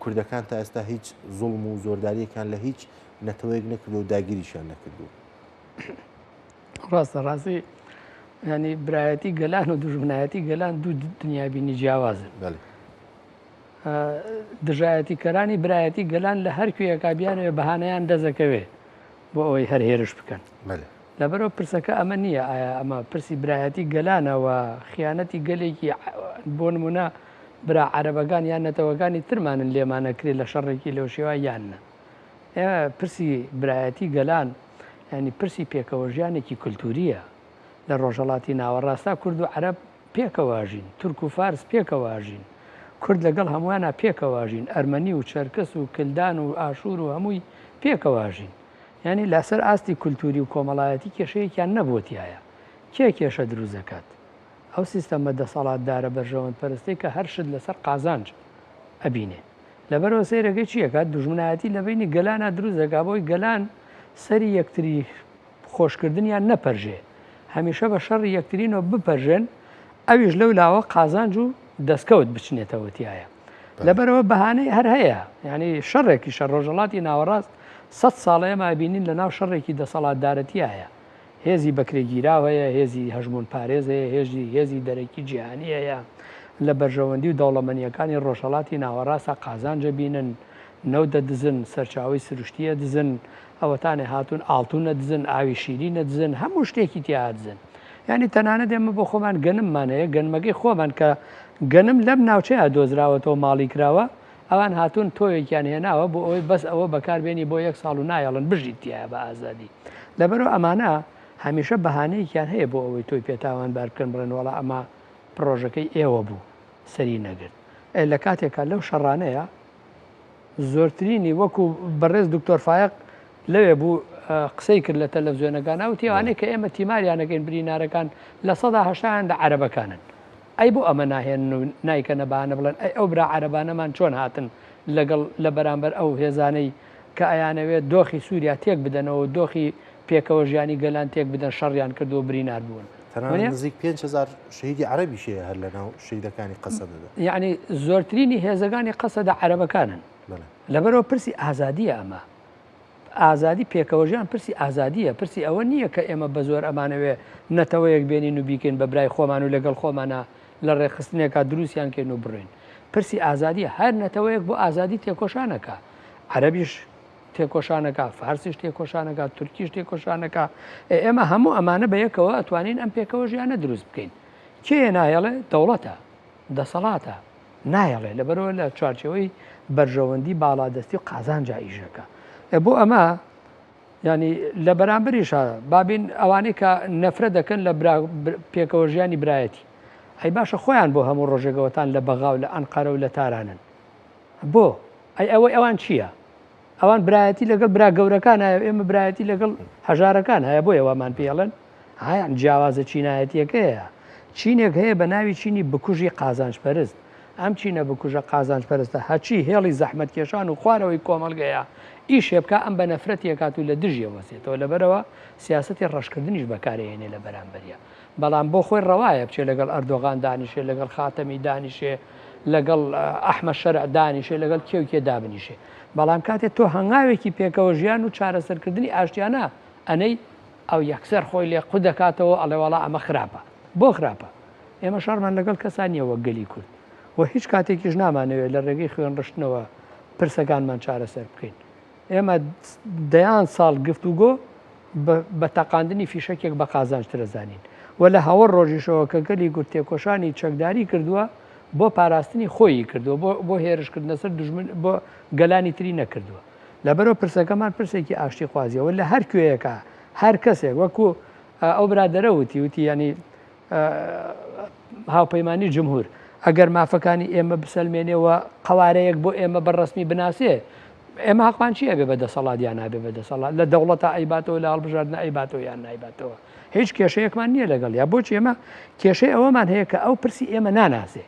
کوردەکان تا ئێستا هیچ زوڵم و زۆرداریەکان لە هیچ نەتەوەیەک نەکردو و داگیریشان نەکردو ڕاستە ڕاستی ینی برایەتی گەلان و دوژمنایەتی گەلان دوو دنیابینی جیاوازن دژایەتی کەرانی برایەتی گەلان لە هەر کوێیەکا بیانەوێ بەهانەیان دەزەکەوێ بۆ ئەوەی هەر هێرش بکەن لەبەرەوە پرسەکە ئەمە نییە ئایا ئەمە پرسی برایەتی گەلانەوە خیانەتی گەلێکی بۆ نمونە برا عەرەبەکان یان نەتەوەکانی ترمانن لێمانەکرێت لە شەڕێکی لەو شێوە یانە ئێمە پرسی برایەتی گەلان ینی پرسی پێکەوە ژیانێکی کولتوریە لە ڕۆژهەڵاتی ناوەڕاستا کورد و عەرەب پێکەواژین تورک و فارس پێکەواژین کورد لەگەڵ هەمووانە پێکەواژین ئەرمەنی و چەرکەس و کلدان و ئاشور و هەمووی پێکەواژین ینی لەسەر ئاستی کولتوری و کۆمەڵایەتی کێشەیەکیان نەبووتیایە کێ کێشە دروست دەکات ئەو سیستەمە دەسەڵاتدارە بەرژەوەند پەرستی کە هەر شت لەسەر قازانج ئەبینێ لەبەرەوە سەیرەکەی چیەکات دوژمنایەتی لە بینی گەلانە دروست دەکا بۆی گەلان سەری یەکتری خۆشکردنیان نەپەرژێ هەمیشە بە شەڕی یەکترینەوە بپەرژێن ئەویش لەو لاوە قازانج و دەستکەوت بچنێتەوەتیایە لەبەرەوە بەهانەی هەر هەیە ینی شەڕێکی شەڕ ڕۆژهەڵاتی ناوەڕاست 100 ساڵە ئێمە بینین لە ناو شەڕێکی دەسەڵاتدارەتیایە هێزی بەکرێگیراو هەیە هێزی هەژمون پارێز هەیە هێزی دەرەکی جیهانی هەیە لە بەرژەوەندی و دەوڵەمەندیەکانی ڕۆژهەڵاتی ناوەڕاستە قازانجە بینن نەودە دزن سەرچاوی سروشتیە دزن ئەوەتانێ هاتوون ئاڵتونە دزن ئاوی شیرینە دزن هەموو شتێکی تیا دزن ینی تەنانەت ئێمە بۆ خۆمان گەنممان هەیە گەنمەکەی خۆمان کە گەنم لەم ناوچەیە دۆزراوەتەوە ماڵی کراوە ئەوان هاتوون تۆیەکیان هێناوە بۆ ئەوەی بەس ئەوە بەکاربێنی بۆ 1 ساڵ و نایەڵن بژیت تایە بە ئازادی لەبەرەوە ئەمانە هەمیشە بەهانەیەکیان هەیە بۆ ئەوەی تۆی پێتاوان بارکردن بڵێن وەڵا ئەمە پرۆژەکەی ئێوە بوو سەری نەگرت لە کاتێکە لەو شەڕانەیە زۆرترینی وەکو بەڕێز دکتۆر فایق لەوێ بوو قسەی کرد لە تەلەڤیزیۆنەکانە و تێوانەیە کە ئێمە تیماریانەکەین برینارەکان لە 100 لە عەرەبەکانن ئەی بۆ ئەمە ناهێن و نایکەنە بەهانە بڵێن ئەی ئەو برا عەرەبانەمان چۆن هاتن لەگەڵ لە بەرامبەر ئەو هێزانەی کە ئەیانەوێت دۆخی سووریا تێک بدەنەوە دۆخی پێکەوە ژیانی گەلان تێک بدەن شەڕیان کردو برینار بوون نزیک 5,000 شهیدی عەرەبی شەیە هەر لەناو شەهیدەکانی قەسەدەدا یعنی زۆرترینی هێزەکانی قەسەدا عەرەبەکانن لەبەرەوە پرسی ئازادیە ئەمە ئازادی پێکەوە ژیان پرسی ئازادیە پرسی ئەوە نییە کە ئێمە بە زۆر ئەمانەوێ نەتەوەیەک بێنین و بیکەین بە برای خۆمان و لەگەڵ خۆمانە لە ڕێخستنێکا دروستیان کەین و بڕێن پرسی ئازادیە هەر نەتەوەیەک بۆ ئازادی تێکۆشانەکە عەرەبیش تێکۆشانەکە فارسیش تێکۆشانەکە تورکیش تێکۆشانەکە ئێمە هەموو ئەمانە بە یەکەوە ئەتوانین ئەم پێکەوە ژیانە دروست بکەین کێ نایەڵێ دەوڵەتە دەسەڵاتە نایەڵێ لەبەرەوە لە چوارچەوەی بەرژەوەندی باڵادەستی و قازانجا ئیژەکە بۆ ئەمە ینی لە بەرامبریشە بابین ئەوانەی کە نەفرە دەکەن لە پێکەوە ژیانی برایەتی ئەی باشە خۆیان بۆ هەموو ڕۆژێگەوەتان لە بەغاو لە ئەنقەرە و لە تارانن بۆ ئەی ئەوەی ئەوان چییە؟ ئەوان برایەتی لەگەڵ برا گەورەکان هەیە ئێمە برایەتی لەگەڵ هەژارەکان هەیە بۆ ئەوەمان پێڵێن هایان جیاوازە چینایەتیەکەیە چینێک هەیە بە ناوی چینی بکوژی قازانج پەرست ئەم چینە بکوژە قازانج پەرستە هەچی هێڵی زەحمەت کێشان و خوارەوەی کۆمەڵگەیە ئیشێ بکە ئەم بە نەفرەتی کات و لە دژیە وەسێتەوە لەبەرەوە سیاسەتی ڕەشکردنیش بەکارهێنێ لە بەرامبەریە بەڵام بۆ خۆی ڕەوایە بچێ لەگەڵ ئەردۆغان دانیشێ لەگەڵ خاتەمی دانیشێ لەگەڵ ئەحمە شەرع دانیشێ لەگەڵ کێوکێ دابنیشێ بەڵام کاتێک تۆ هەنگاوێکی پێکەوە ژیان و چارەسەرکردنی ئاشتیانە ئەنەی ئەو یەکسەر خۆی لێ قود دەکاتەوە ئەڵێوەڵا ئەمە خراپە بۆ خراپە ئێمە شەڕمان لەگەڵ کەسانیەوە گەلی کورد و هیچ کاتێکیش نامانەوێت لە ڕێگەی خوێنڕشتنەوە پرسەکانمان چارەسەر بکەین ئێمە دەیان ساڵ گفتوگۆ بە تەقاندنی فیشەکێک بە قازانجترەزانین و لە هەوڵ ڕۆژیشەوە کە گەلی گورد تێکۆشانی چەکداری کردووە بۆ پاراستنی خۆی کردووە بۆ هێرشکردنە سەر دژمن بۆ گەلانی تری نەکردووە لەبەرەوە پرسەکەمان پرسێکی ئاشتی خوازیەوە لە هەر کوێیەکە هەر کەسێک وەکو ئەو برادەرە وتی ینی هاوپەیمانی جمهور ئەگەر مافەکانی ئێمە بسەلمێنێەوە قوارەیەک بۆ ئێمە بەڕسمی بناسێ ئێمە حقمان چیە بێ بەدەسەڵات یان نابێ بەدەسەڵات لە دەوڵەتە ئەیباتەوە لە هەڵبژاردنە ئەیباتەوە یان نایباتەوە هیچ کێشەیەکمان نییە لەگەڵ یا بۆچی ئێمە کێشەی ئەوەمان هەیە کە ئەو پرسی ئێمە ناناسێ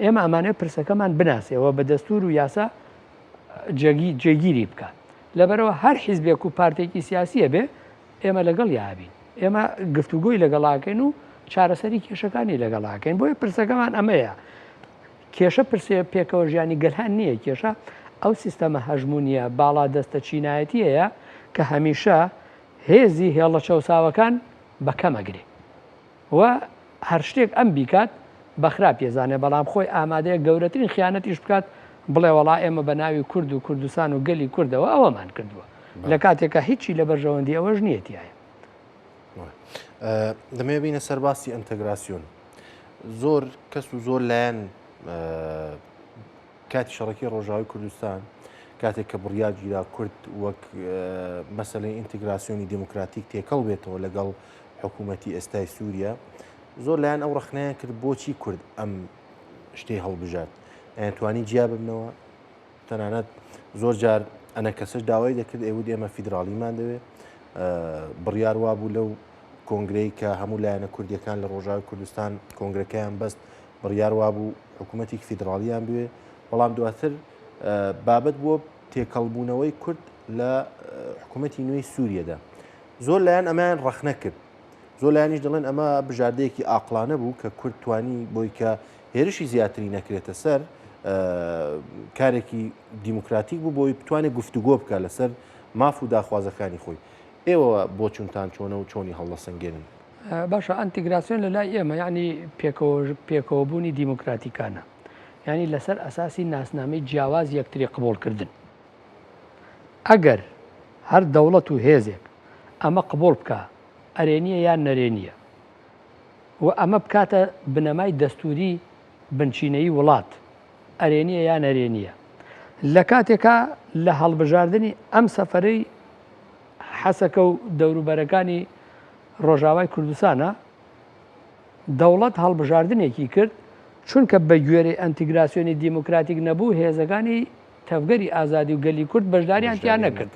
ئێمە ئەمانێت پرسەکەمان بناسێەوە بە دەستور و یاسا جێگیری بکات لەبەرەوە هەر حیزبێک و پارتێکی سیاسیە بێ ئێمە لەگەڵ یابین ئێمە گفتوگۆی لەگەڵاکەین و چارەسەری کێشەکانی لەگەڵاکەین بۆیە پرسەکەمان ئەمەیە کێشە پرسێ پێکەوە ژیانی گەلهان نییە کێشە ئەو سیستەمە هەژمونیە باڵا دەستە چینایەتیەیە کە هەمیشە هێزی هێڵە چەوساوەکان بەکەمەگرێ و هەر شتێک ئەم بیکات بەخرا پێزانێ بەڵام خۆی ئامادەیە گەورەترین خیانەتیش بکات بڵێ وەڵا ئێمە بە ناوی کورد و کوردستان و گەلی کوردەوە ئەوەمان کردووە لە کاتێکە هیچی لە بەرژەوەندی ئەوەش نیەتیایە دەمێ بینە سەرباسی ئەنتەگراسیۆن زۆر کەس و زۆر لایەن کاتی شەڕەکی ڕۆژاوی کوردستان کاتێک کە بڕیاگیرا کورد وەک مەسەلەی ئینتیگراسیۆنی دیموکراتیک تێکەڵ بێتەوە لەگەڵ حکوومەتی ئێستای سووریا زۆر لایەن ئەو ڕخنەیە کرد بۆچی کورد ئەم شتەی هەڵبژات ئەتوانی جیا ببنەوە تەنانەت زۆر جار ئەنە کەسش داوای دەکرد ئێوە ئێمە فیدراالیمان دەوێت بڕیار وابوو لەو کۆنگرەی کە هەموو لایەنە کوردیەکان لە ڕۆژاوی کوردستان کۆنگرەکەیان بەست بڕیار وابوو حکوومەتی فیدراالیان بوێ بەڵام دواتر بابەت بۆ تێکەڵبوونەوەی کورد لە حکوومەتی نوێی سووریەدا زۆر لایەن ئەمان ڕەخنە کرد زۆر لایەنیش دەڵێن ئەمە بژاردەیەکی ئاقلانە بوو کە کورد توانی بۆی کە هێرشی زیاتری نەکرێتە سەر کارێکی دیموکراتیک بوو بۆی بتوانێت گفتوگۆ بکە لەسەر ماف و داخوازەکانی خۆی ئێوە بۆ چونتان چۆنە و چۆنی هەڵدەسەنگێنن باشە ئەنتیگراسیۆن لە لای ئێمە یعنی پێکەوەبوونی دیموکراتیکانە ینی لەسەر ئەساسی ناسنامەی جیاواز یەکتری قبولکردن ئەگەر هەر دەوڵەت و هێزێک ئەمە قبول بکە ئەرێنیە یان نەرێنیە و ئەمە بکاتە بنەمای دەستوری بنچینەی وڵات ئەرێنیە یان نەرێنیە لە کاتێکا لە هەڵبژاردننی ئەم سەفەرەی حەسەکە و دەوروبەرەکانی ڕۆژاوای کوردستانە دەوڵەت هەڵبژاردنێکی کرد چونکە بە گوێرەی ئەنتیگراسیۆنی دیموکراتیک نەبوو هێزەکانی تەفگەری ئازادی و گەلی کورد بەشداریان تیان نەکرد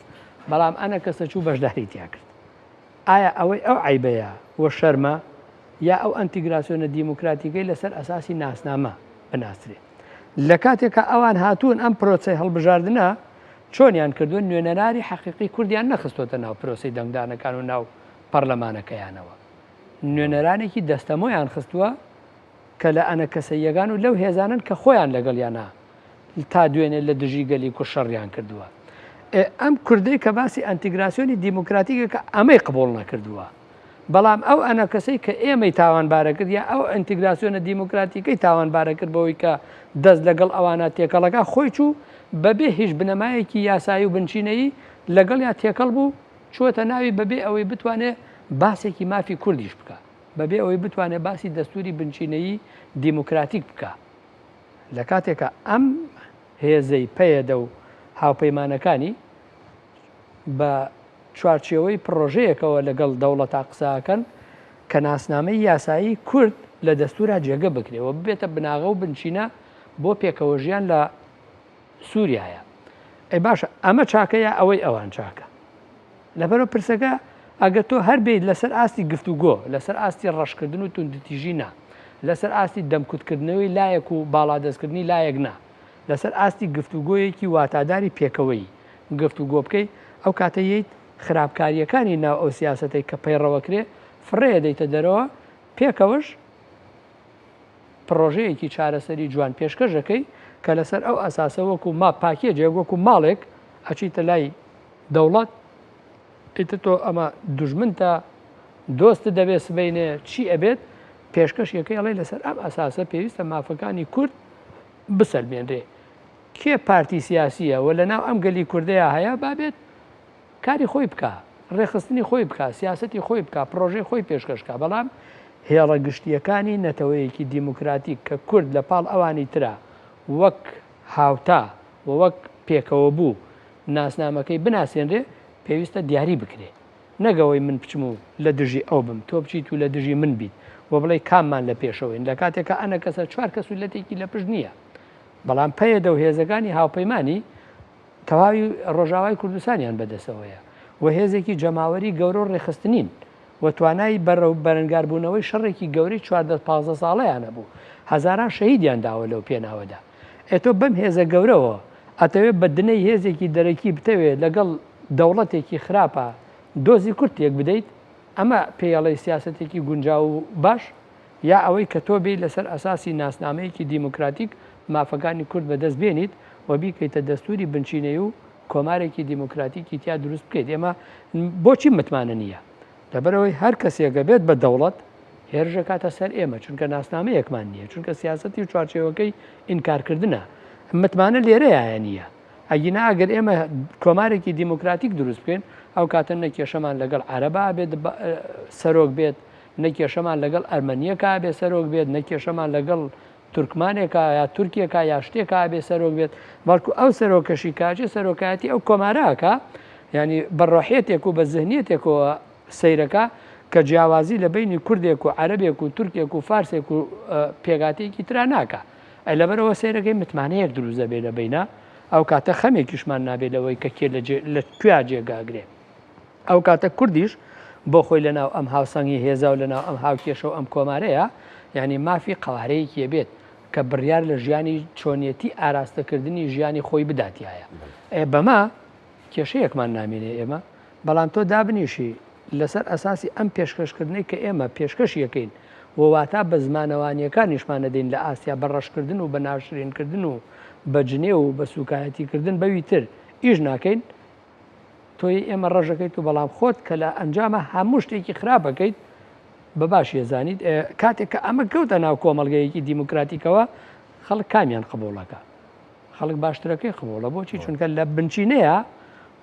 بەڵام ئەنە کەسە چوو بەشداری تیا کرد ئایا ئەوەی ئەو عیبەیە وە شەرمە یا ئەو ئەنتیگراسیۆنە دیموکراتیکەی لەسەر ئەساسی ناسنامە بناسرێت لە کاتێکە ئەوان هاتوون ئەم پرۆسی هەڵبژاردنە چۆنیان کردوون نوێنەرانی حەقیقی کوردیان نەخستۆتە ناو پرۆسی دەنگدانەکان و ناو پەرلەمانەکەیانەوە نوێنەرانێکی دەستەمۆیان خستووە کە لە ئەنە کەسەیەکان و لەو هێزانن کە خۆیان لەگەڵیانە تا دوێنێ لە دژی گەلی و شەڕیان کردووە ئەم کوردەی کە باسی ئەنتیگراسیۆنی دیموکراتیکە کە ئەمەی قبول نەکردووە بەڵام ئەو ئەنە کەسەی کە ئێمەی تاوانبارە کرد یا ئەو ئەنتیگراسیۆنە دیموکراتیکەی تاوانبارە کرد بەوەی کە دەست لەگەڵ ئەوانە تێکەڵەکە خۆی چوو بەبێ هیچ بنەمایەکی یاسایی و بنچینەیی لەگەڵ یا تێکەڵ بوو چوەتە ناوی بەبێ ئەوەی بتوانێت باسێکی مافی کوردیش بکە بەبێ ئەوەی بتوانێت باسی دەستوری بنچینەیی دیموکراتیک بکە لە کاتێکە ئەم هێزەی پەیەدە و هاوپەیمانەکانی بە چوارچێوەی پرۆژەیەکەوە لەگەڵ دەوڵەتا قساکەن کە ناسنامەی یاسایی کورد لە دەستورا جێگە بکرێەوە ببێتە بناغە و بنچینە بۆ پێکەوە ژیان لە سووریایە ئەی باشە ئەمە چاکەیە ئەوەی ئەوان چاکە لەبەرەوە پرسەکە ئەگەر تۆ هەر بێت لەسەر ئاستی گفتوگۆ لەسەر ئاستی ڕەشکردن و توندتیژینە لەسەر ئاستی دەمکوتکردنەوەی لایەک و باڵادەستکردنی لایەک نا لەسەر ئاستی گفتوگۆیەکی واتاداری پێکەوەی گفت و گۆ بکەی ئەو کاتەیەیت خراپکاریەکانی ناو ئەو سیاسەتەی کە پەیڕەوەکرێ فڕێ دەیتە دەرەوە پێکەوەش پرۆژەیەکی چارەسەری جوان پێشکەشەکەی کە لەسەر ئەو ئەساسە وەکو ما پاکێجێک وەکو ماڵێک ئەچیتە لای دەوڵەت ئیتر تۆ ئەمە دوژمنتە دۆست دەبێت سبینێ چی ئەبێت پێشکەشیەکەی ئەڵێ لەسەر ئەم ئەساسە پێویستە مافەکانی کورد بسەلمێنرێ کێ پارتی سیاسیە و لە ناو ئەم گەلی کوردەیە هەیە بابێت کاری خۆی بکە ڕێخستنی خۆی بکە سیاسەتی خۆی بکە پرۆژەی خۆی پێشکەشکە بەڵام هێڵە گشتیەکانی نەتەوەیەکی دیموکراتیک کە کورد لە پاڵ ئەوانی ترە وەک هاوتا و وەک پێکەوە بوو ناسنامەکەی بناسیێنرێ پێویستە دیاری بکرێ نەگەوەی من بچم و لە دژی ئەو بم تۆ بچیت و لە دژی من بیت و بڵێ کاممان لە پێشەوەین لە کاتێکە ئەنە کەسە چوار کەسولەتێکی لە پشت نییە بەڵام پەیەدە و هێزەکانی هاوپەیمانی تەواوی ڕۆژاوای کوردستانیان بەدەستەوەیە و هێزێکی جەماوەری گەورە و ڕێخستنین و توانای بەرەنگاربوونەوەی شەڕێکی گەوری 14-15 ساڵەیانە بوو هەزاران شەهیدیان داوە لەو پێناوەدا ئێتۆ بەم هێزە گەورەوە ئەتەوێت بە دنەی هێزێکی دەرەکی بتەوێت لەگەڵ دەوڵەتێکی خراپە دۆزی کورتێک بدەیت ئەمە پێڵی سیاسەتێکی گونجاو و باش یا ئەوەی کە تۆ بێ لەسەر ئەساسی ناسنامەیەکی دیموکراتیک مافەکانی کورد بەدەست بێنیت و بیکەیتە دەستوری بنچینەی و کۆمارێکی دیموکراتیکی تیا دروست بکەیت ئێمە بۆچی متمانە نییە لەبەرەوەی هەر کەسێکە بێت بە دەوڵەت هێرشە کاتە سەر ئێمە چونکە ناسنامەیەکمان نییە چونکە سیاسەتی و چوارچێوەکەی ئینکارکردنە متمانە لێرەیە نییە ئەگینا ئەگەر ئێمە کۆمارێکی دیموکراتیک دروست بکەین ئەو کاتە نەکێشەمان لەگەڵ عەرەبا بێت سەرۆک بێت نەکێشەمان لەگەڵ ئەرمەنیەکە بێ سەرۆک بێت نەکێشەمان لەگەڵ تورکمانێکە یا تورکێکە یا شتێکە بێ سەرۆک بێت بەڵکو ئەو سەرۆکەشی کاچی سەرۆکایەتی ئەو کۆمارەکە ینی بەڕۆحێتێک و بە زەهنیەتێکەوە سەیرەکە کە جیاوازی لە بینی کوردێک و عەرەبێک و تورکێک و فارسێک و پێگاتێکی ترا ناکە ئەی لەبەرەوە سەیرەکەی متمانەیەک دروزە بێ لە بینە ئەو کاتە خەمێکیشمان نابێتەوەی کە کێ لە کوێ جێگاگرێ ئەو کاتە کوردیش بۆ خۆی لەناو ئەم هاوسەنگی هێزا و لەناو ئەم هاوکێشە و ئەم کۆمارەیە یعنی مافی قەوارەیەکی بێت کە بڕیار لە ژیانی چۆنیەتی ئاراستەکردنی ژیانی خۆی بداتیایە بەما کێشەیەکمان نامێنێ ئێمە بەڵام تۆ دابنیشی لەسەر ئەساسی ئەم پێشکەشکردنەی کە ئێمە پێشکەشیەکەین وواتا بە زمانەوانیەکانیشمان نەدەین لە ئاسیا بەڕەشکردن و بە ناوشرێنکردن و بە جنێ و بە سوکایەتیکردن بەوی تر ئیش ناکەین تۆی ئێمە ڕەژەکەیت و بەڵام خۆت کە لە ئەنجامە هەموو شتێکی خراپەکەیت بە باش ێزانیت کاتێک کە ئەمە کەوتە ناو کۆمەلگەیەکی دیموکراتیکەوە خەڵک کامیان قبوڵەکە خەڵک باشترەکەی قبوڵە بۆچی چونکە لە بنچینەیە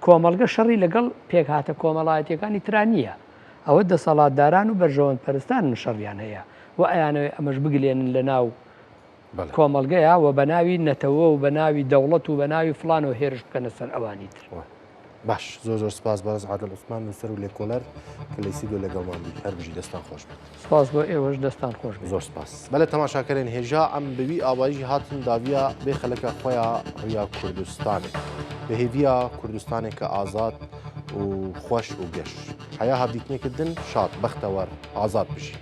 کۆمەلگە شەڕی لەگەڵ پێک هاتە کۆمەڵایەتیەکانی ترانیە ئەوە دەسەڵاتداران و بەرژەوەند پەرستان شەڕیان هەیە و ئەیانەوەی ئەمەش بگلێنن لە ناو کۆمەلگەیە و بە ناوی نەتەوە و بە ناوی دەوڵەت و بە ناوی فلان و هێرش بکەنە سەر ئەوانی تر باش زۆر سپاس بەڕێز عادل عوسمان نووسەر و لێکۆڵەر کە لەیسی دۆ لەگەڵمان بوویت هەر بژی دەستان خۆش بێت سپاس بۆ ئێوەش دەستان خۆش بێت زۆر سپاس بەلە تەماشاکەرێن هێژا ئەم بەوی ئاوایی هاتن داویە بێ خەلەکە خۆیان ڕیا کوردستانێ بەهێویە کوردستانێکە ئازاد و خۆش و گەشت حیا هەبدیتنێکردن شاد بەختەوەر ئازاد بژی